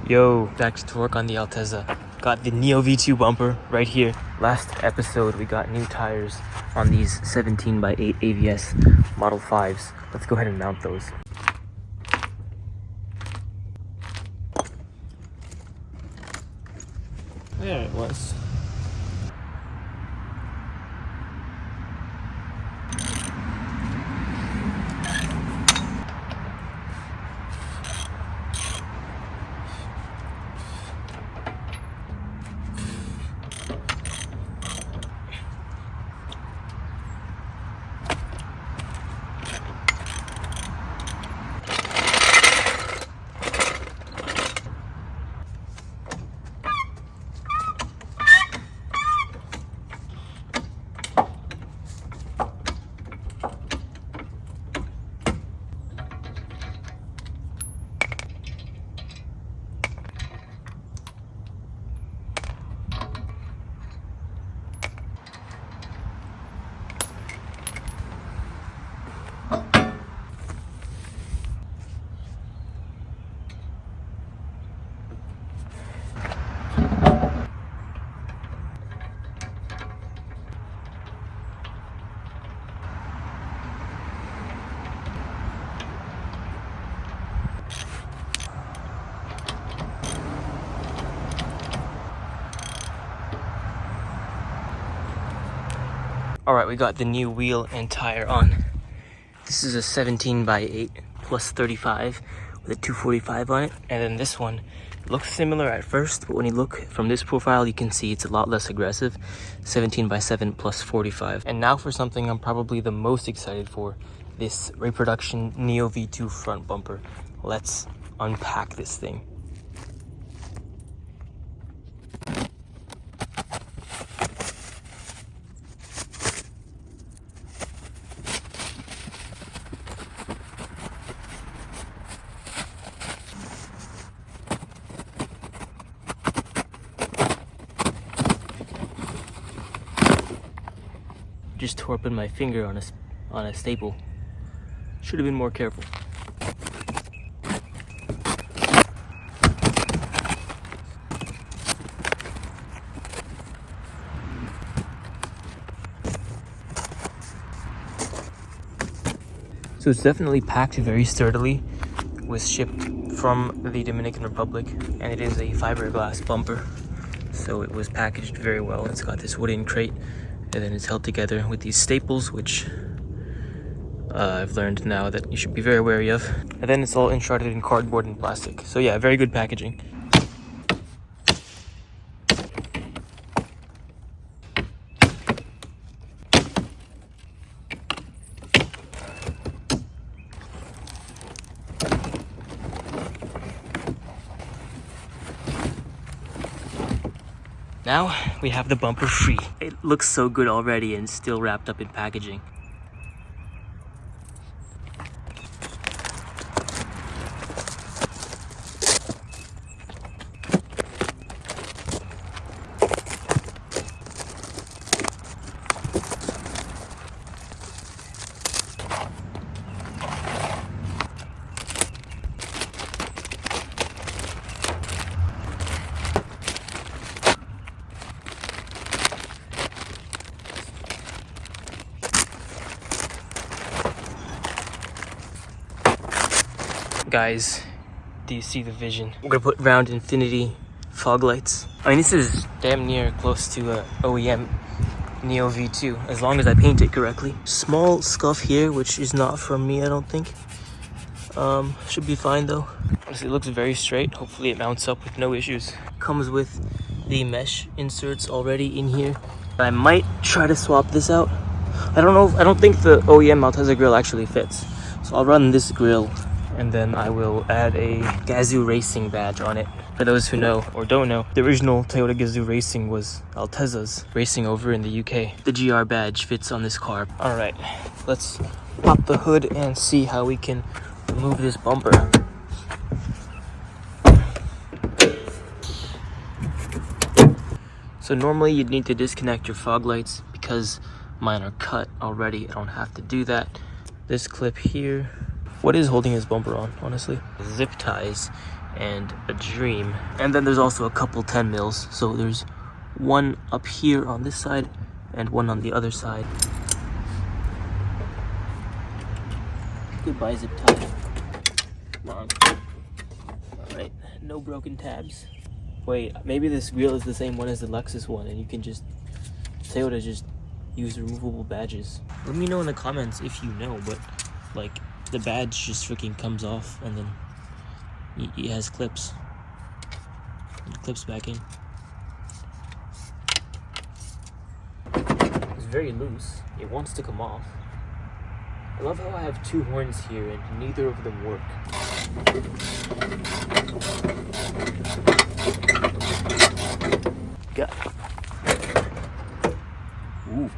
Yo, back to work on the Altezza. Got the Neo V2 bumper right here. Last episode we got new tires on these 17x8 AVS Model 5s. Let's go ahead and mount those. There it was. Alright, we got the new wheel and tire on. This is a 17x8 plus 35 with a 245 on it. And then this one looks similar at first, but when you look from this profile, you can see it's a lot less aggressive. 17x7 plus 45. And now for something I'm probably the most excited for, this reproduction Neo V2 front bumper. Let's unpack this thing. Just tore open my finger on a staple. Should have been more careful. So it's definitely packed very sturdily. It was shipped from the Dominican Republic, and it is a fiberglass bumper. So it was packaged very well. It's got this wooden crate, and then it's held together with these staples, which I've learned now that you should be very wary of. And then it's all enshrouded in cardboard and plastic. So yeah, very good packaging. Now we have the bumper free. It looks so good already and still wrapped up in packaging. Guys, do you see the vision? We're gonna put round infinity fog lights. I mean, this is damn near close to a OEM Neo V2, as long as I paint it correctly. Small scuff here, which is not from me, I don't think. Should be fine though. Honestly, it looks very straight. Hopefully it mounts up with no issues. Comes with the mesh inserts already in here. I might try to swap this out. I don't know, I don't think the OEM Altezza grill actually fits. So I'll run this grill, and then I will add a Gazoo Racing badge on it. For those who know or don't know, the original Toyota Gazoo Racing was Altezza's racing over in the UK. The GR badge fits on this car. All right, let's pop the hood and see how we can remove this bumper. So normally you'd need to disconnect your fog lights. Because mine are cut already, I don't have to do that. This clip here, what is holding his bumper on, honestly? Zip ties and a Dream. And then there's also a couple 10 mils. So there's one up here on this side and one on the other side. Goodbye zip tie. Come on. Alright, no broken tabs. Wait, maybe this wheel is the same one as the Lexus one and you can just Toyota just use removable badges. Let me know in the comments if you know, but like the badge just freaking comes off and then it has clips. It clips back in. It's very loose. It wants to come off. I love how I have two horns here and neither of them work. Got it. Ooh.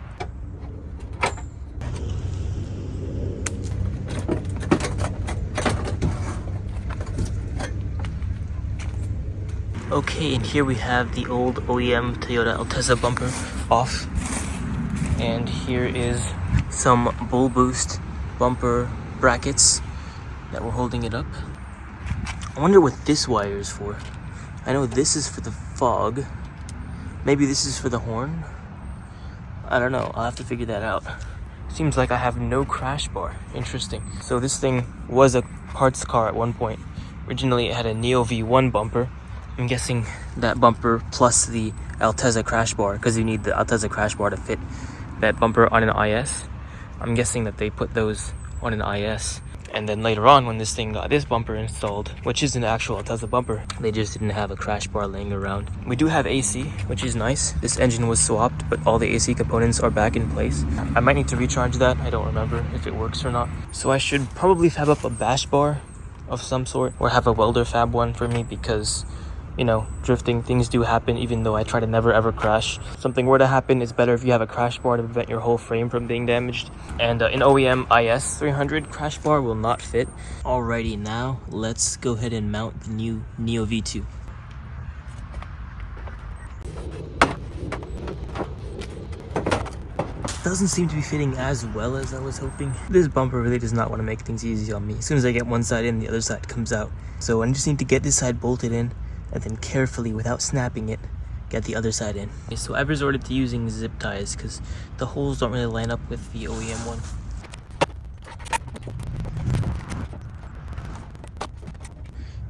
Okay, and here we have the old OEM Toyota Altezza bumper off. And here is some Bull Boost bumper brackets that we're holding it up. I wonder what this wire is for. I know this is for the fog. Maybe this is for the horn. I don't know. I'll have to figure that out. Seems like I have no crash bar. Interesting. So this thing was a parts car at one point. Originally it had a Neo V1 bumper. I'm guessing that bumper plus the Altezza crash bar, because you need the Altezza crash bar to fit that bumper on an IS. I'm guessing that they put those on an IS. And then later on, when this thing got this bumper installed, which is an actual Altezza bumper, they just didn't have a crash bar laying around. We do have AC, which is nice. This engine was swapped, but all the AC components are back in place. I might need to recharge that. I don't remember if it works or not. So I should probably fab up a bash bar of some sort, or have a welder fab one for me, because you know, drifting, things do happen, even though I try to never ever crash. Something were to happen, it's better if you have a crash bar to prevent your whole frame from being damaged. And an OEM IS 300 crash bar will not fit. Alrighty, now let's go ahead and mount the new Neo V2. Doesn't seem to be fitting as well as I was hoping. This bumper really does not want to make things easy on me. As soon as I get one side in, the other side comes out. So I just need to get this side bolted in, and then carefully, without snapping it, get the other side in. Okay, so I've resorted to using zip ties because the holes don't really line up with the OEM one.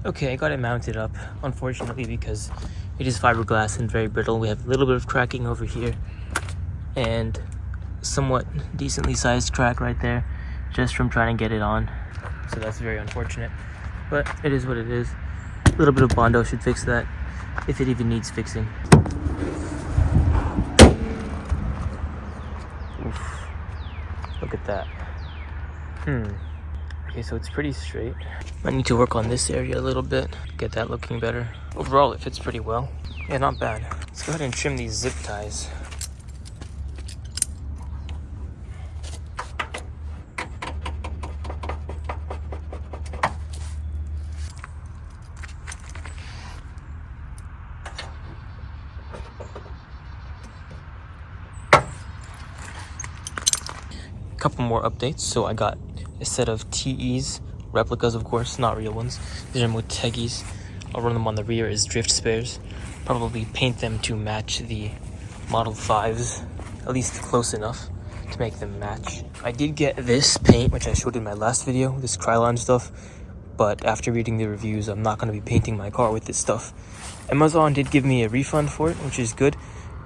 Okay, I got it mounted up, unfortunately, because it is fiberglass and very brittle. We have a little bit of cracking over here and somewhat decently sized crack right there just from trying to get it on. So that's very unfortunate, but it is what it is. A little bit of Bondo should fix that, if it even needs fixing. Oof. Look at that. Okay, so it's pretty straight. I need to work on this area a little bit, get that looking better. Overall, it fits pretty well. Yeah, not bad. Let's go ahead and trim these zip ties. Couple more updates. So I got a set of TEs, replicas of course, not real ones. These are Motegis. I'll run them on the rear as drift spares. Probably paint them to match the Model 5s, at least close enough to make them match. I did get this paint, which I showed in my last video, this Krylon stuff, but after reading the reviews, I'm not going to be painting my car with this stuff. Amazon did give me a refund for it, which is good,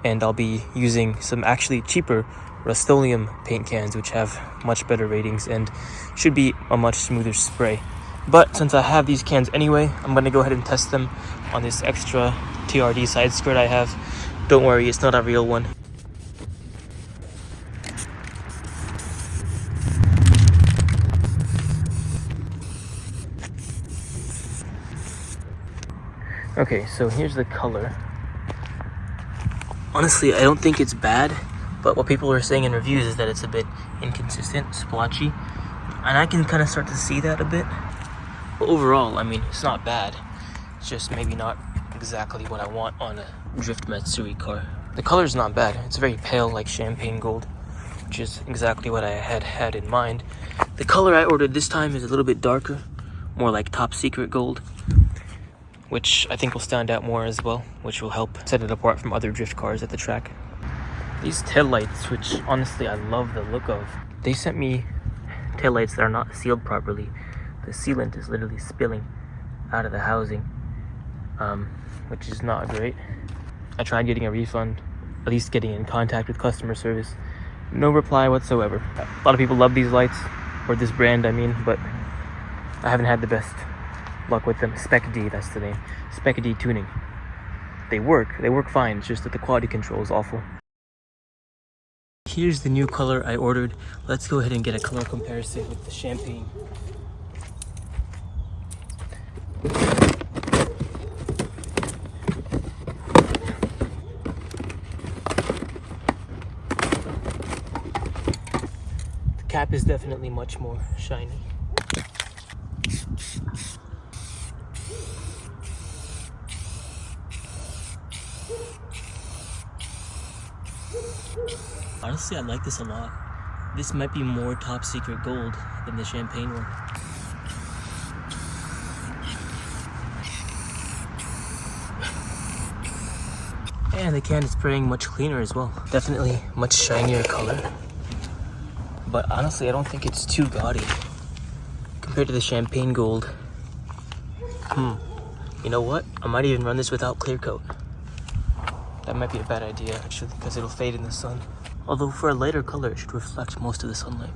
and I'll be using some actually cheaper Rust-Oleum paint cans, which have much better ratings and should be a much smoother spray. But since I have these cans anyway, I'm going to go ahead and test them on this extra TRD side skirt I have. Don't worry, it's not a real one. Okay, so here's the color. Honestly, I don't think it's bad. But what people are saying in reviews is that it's a bit inconsistent, splotchy. And I can kind of start to see that a bit. But overall, I mean, it's not bad. It's just maybe not exactly what I want on a Drift Matsuri car. The color's not bad. It's very pale, like champagne gold, which is exactly what I had in mind. The color I ordered this time is a little bit darker, more like top secret gold. which I think will stand out more as well, which will help set it apart from other drift cars at the track. These taillights, which honestly I love the look of, they sent me taillights that are not sealed properly. The sealant is literally spilling out of the housing, which is not great. I tried getting a refund, at least getting in contact with customer service. No reply whatsoever. A lot of people love these lights, or this brand I mean, but I haven't had the best luck with them. Spec D, that's the name. Spec D tuning. They work fine, it's just that the quality control is awful. Here's the new color I ordered. Let's go ahead and get a color comparison with the champagne. The cap is definitely much more shiny. Honestly, I like this a lot. This might be more top secret gold than the champagne one. And the can is spraying much cleaner as well. Definitely much shinier color. But honestly, I don't think it's too gaudy compared to the champagne gold. You know what? I might even run this without clear coat. That might be a bad idea actually, because it'll fade in the sun. Although for a lighter color, it should reflect most of the sunlight.